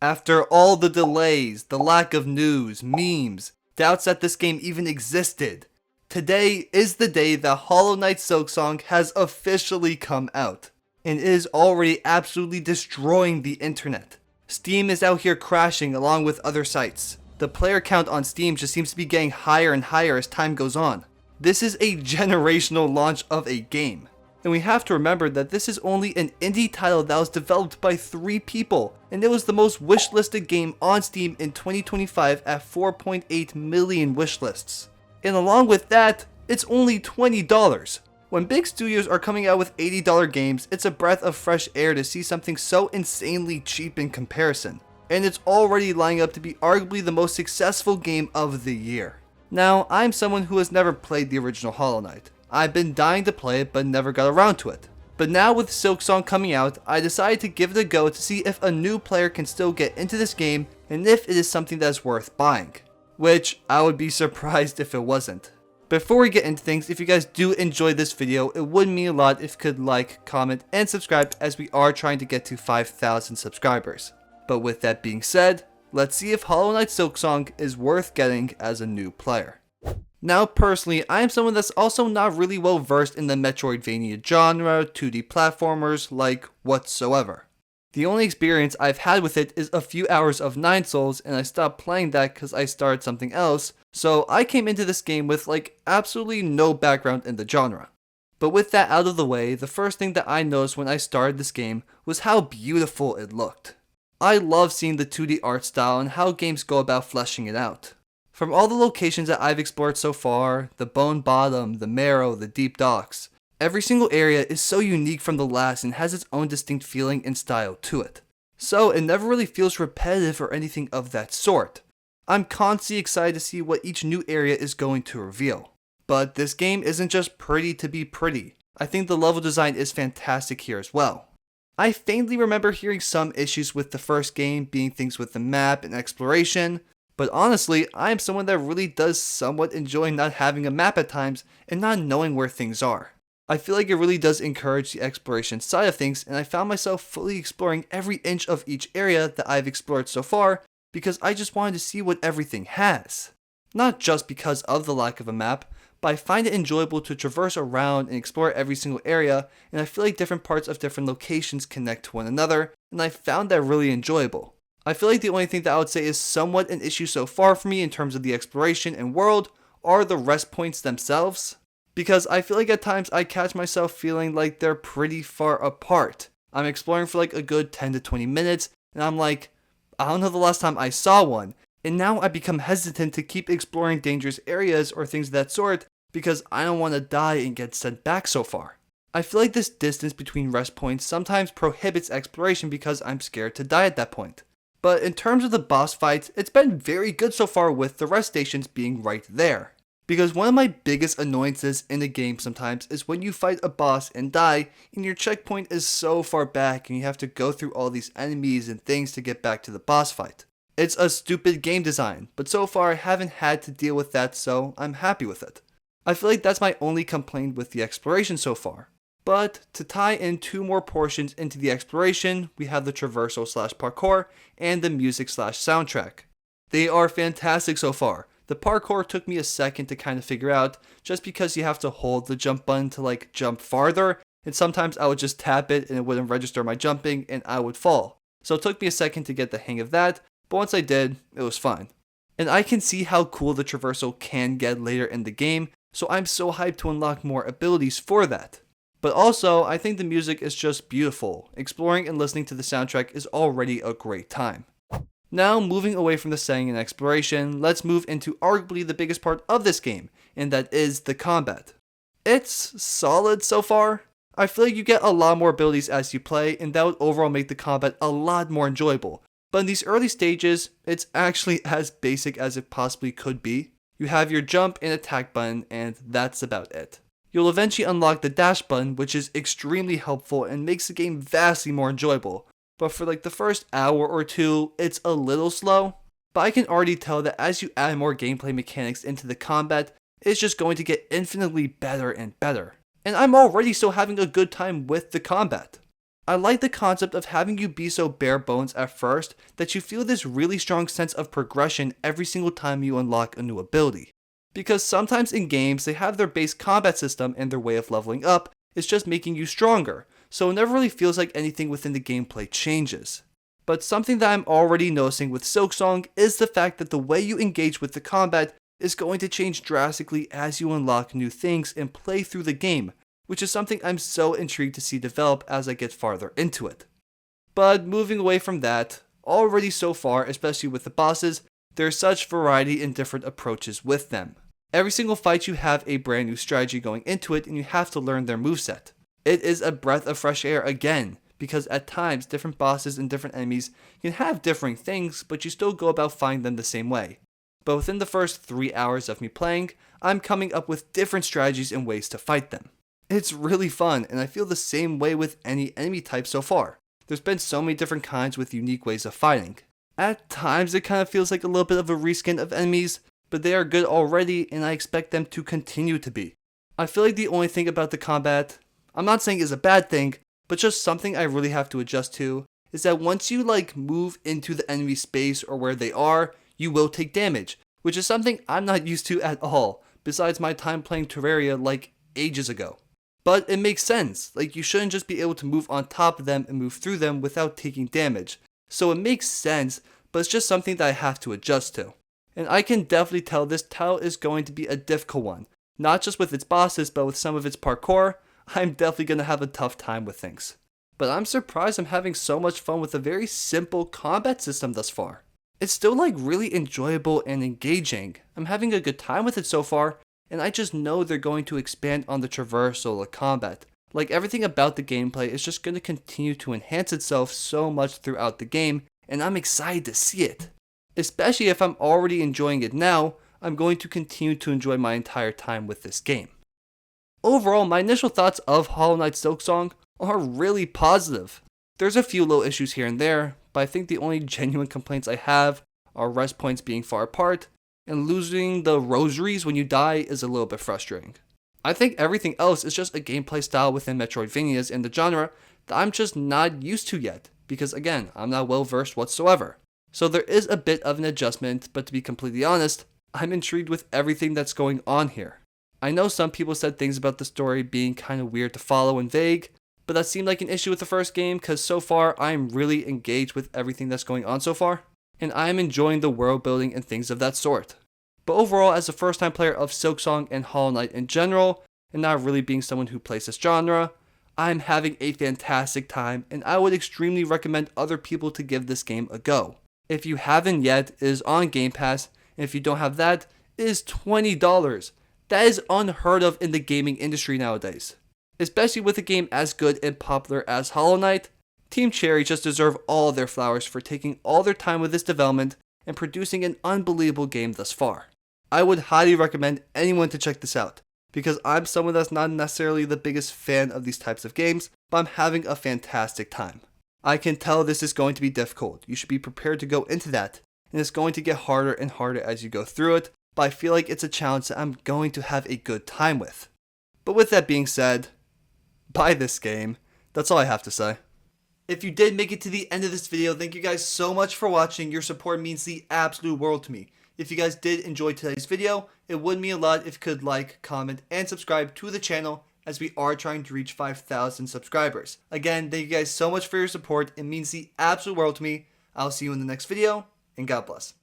After all the delays, the lack of news, memes, doubts that this game even existed, today is the day that Hollow Knight Silksong has officially come out, and is already absolutely destroying the internet. Steam is out here crashing along with other sites. The player count on Steam just seems to be getting higher and higher as time goes on. This is a generational launch of a game. And we have to remember that this is only an indie title that was developed by 3 people, and it was the most wishlisted game on Steam in 2025 at 4.8 million wishlists. And along with that, it's only $20. When big studios are coming out with $80 games, it's a breath of fresh air to see something so insanely cheap in comparison. And it's already lining up to be arguably the most successful game of the year. Now, I'm someone who has never played the original Hollow Knight. I've been dying to play it but never got around to it. But now with Silksong coming out, I decided to give it a go to see if a new player can still get into this game and if it is something that is worth buying. Which, I would be surprised if it wasn't. Before we get into things, if you guys do enjoy this video, it would mean a lot if you could like, comment, and subscribe as we are trying to get to 5,000 subscribers. But with that being said, let's see if Hollow Knight Silksong is worth getting as a new player. Now personally, I am someone that's also not really well versed in the Metroidvania genre, 2D platformers, like whatsoever. The only experience I've had with it is a few hours of Nine Souls, and I stopped playing that because I started something else, so I came into this game with like absolutely no background in the genre. But with that out of the way, the first thing that I noticed when I started this game was how beautiful it looked. I love seeing the 2D art style and how games go about fleshing it out. From all the locations that I've explored so far, the Bone Bottom, the Marrow, the Deep Docks, every single area is so unique from the last and has its own distinct feeling and style to it. So it never really feels repetitive or anything of that sort. I'm constantly excited to see what each new area is going to reveal. But this game isn't just pretty to be pretty. I think the level design is fantastic here as well. I faintly remember hearing some issues with the first game being things with the map and exploration, but honestly, I am someone that really does somewhat enjoy not having a map at times and not knowing where things are. I feel like it really does encourage the exploration side of things, and I found myself fully exploring every inch of each area that I've explored so far because I just wanted to see what everything has. Not just because of the lack of a map, but I find it enjoyable to traverse around and explore every single area, and I feel like different parts of different locations connect to one another, and I found that really enjoyable. I feel like the only thing that I would say is somewhat an issue so far for me in terms of the exploration and world are the rest points themselves, because I feel like at times I catch myself feeling like they're pretty far apart. I'm exploring for like a good 10 to 20 minutes, and I'm like, I don't know the last time I saw one, and now I become hesitant to keep exploring dangerous areas or things of that sort because I don't want to die and get sent back so far. I feel like this distance between rest points sometimes prohibits exploration because I'm scared to die at that point. But in terms of the boss fights, it's been very good so far with the rest stations being right there. Because one of my biggest annoyances in a game sometimes is when you fight a boss and die and your checkpoint is so far back and you have to go through all these enemies and things to get back to the boss fight. It's a stupid game design, but so far I haven't had to deal with that, so I'm happy with it. I feel like that's my only complaint with the exploration so far. But to tie in 2 more portions into the exploration, we have the traversal / parkour and the music / soundtrack. They are fantastic so far. The parkour took me a second to kind of figure out just because you have to hold the jump button to like jump farther, and sometimes I would just tap it and it wouldn't register my jumping and I would fall. So it took me a second to get the hang of that, but once I did, it was fine. And I can see how cool the traversal can get later in the game, so I'm so hyped to unlock more abilities for that. But also, I think the music is just beautiful. Exploring and listening to the soundtrack is already a great time. Now, moving away from the setting and exploration, let's move into arguably the biggest part of this game, and that is the combat. It's solid so far. I feel like you get a lot more abilities as you play, and that would overall make the combat a lot more enjoyable. But in these early stages, it's actually as basic as it possibly could be. You have your jump and attack button, and that's about it. You'll eventually unlock the dash button, which is extremely helpful and makes the game vastly more enjoyable. But for like the first hour or 2, it's a little slow. But I can already tell that as you add more gameplay mechanics into the combat, it's just going to get infinitely better and better. And I'm already still having a good time with the combat. I like the concept of having you be so bare bones at first that you feel this really strong sense of progression every single time you unlock a new ability. Because sometimes in games they have their base combat system and their way of leveling up is just making you stronger, so it never really feels like anything within the gameplay changes. But something that I'm already noticing with Silksong is the fact that the way you engage with the combat is going to change drastically as you unlock new things and play through the game, which is something I'm so intrigued to see develop as I get farther into it. But moving away from that, already so far, especially with the bosses, there's such variety in different approaches with them. Every single fight you have a brand new strategy going into it and you have to learn their moveset. It is a breath of fresh air again, because at times different bosses and different enemies can have differing things, but you still go about fighting them the same way. But within the first 3 hours of me playing, I'm coming up with different strategies and ways to fight them. It's really fun, and I feel the same way with any enemy type so far. There's been so many different kinds with unique ways of fighting. At times it kind of feels like a little bit of a reskin of enemies, but they are good already and I expect them to continue to be. I feel like the only thing about the combat, I'm not saying is a bad thing, but just something I really have to adjust to, is that once you move into the enemy space or where they are, you will take damage, which is something I'm not used to at all, besides my time playing Terraria ages ago. But it makes sense, you shouldn't just be able to move on top of them and move through them without taking damage. So it makes sense, but it's just something that I have to adjust to. And I can definitely tell this title is going to be a difficult one, not just with its bosses but with some of its parkour. I'm definitely going to have a tough time with things. But I'm surprised I'm having so much fun with a very simple combat system thus far. It's still really enjoyable and engaging. I'm having a good time with it so far, and I just know they're going to expand on the traversal of combat. Everything about the gameplay is just going to continue to enhance itself so much throughout the game, and I'm excited to see it. Especially if I'm already enjoying it now, I'm going to continue to enjoy my entire time with this game. Overall, my initial thoughts of Hollow Knight Silksong are really positive. There's a few little issues here and there, but I think the only genuine complaints I have are rest points being far apart, and losing the rosaries when you die is a little bit frustrating. I think everything else is just a gameplay style within Metroidvanias in the genre that I'm just not used to yet, because again, I'm not well versed whatsoever. So there is a bit of an adjustment, but to be completely honest, I'm intrigued with everything that's going on here. I know some people said things about the story being kind of weird to follow and vague, but that seemed like an issue with the first game because so far I'm really engaged with everything that's going on so far, and I am enjoying the world building and things of that sort. But overall, as a first time player of Silksong and Hollow Knight in general, and not really being someone who plays this genre, I'm having a fantastic time and I would extremely recommend other people to give this game a go. If you haven't yet, it is on Game Pass, and if you don't have that, it is $20. That is unheard of in the gaming industry nowadays. Especially with a game as good and popular as Hollow Knight, Team Cherry just deserve all their flowers for taking all their time with this development and producing an unbelievable game thus far. I would highly recommend anyone to check this out, because I'm someone that's not necessarily the biggest fan of these types of games, but I'm having a fantastic time. I can tell this is going to be difficult. You should be prepared to go into that, and it's going to get harder and harder as you go through it, but I feel like it's a challenge that I'm going to have a good time with. But with that being said, buy this game. That's all I have to say. If you did make it to the end of this video, thank you guys so much for watching. Your support means the absolute world to me. If you guys did enjoy today's video, it would mean a lot if you could like, comment, and subscribe to the channel, as we are trying to reach 5,000 subscribers. Again, thank you guys so much for your support. It means the absolute world to me. I'll see you in the next video, and God bless.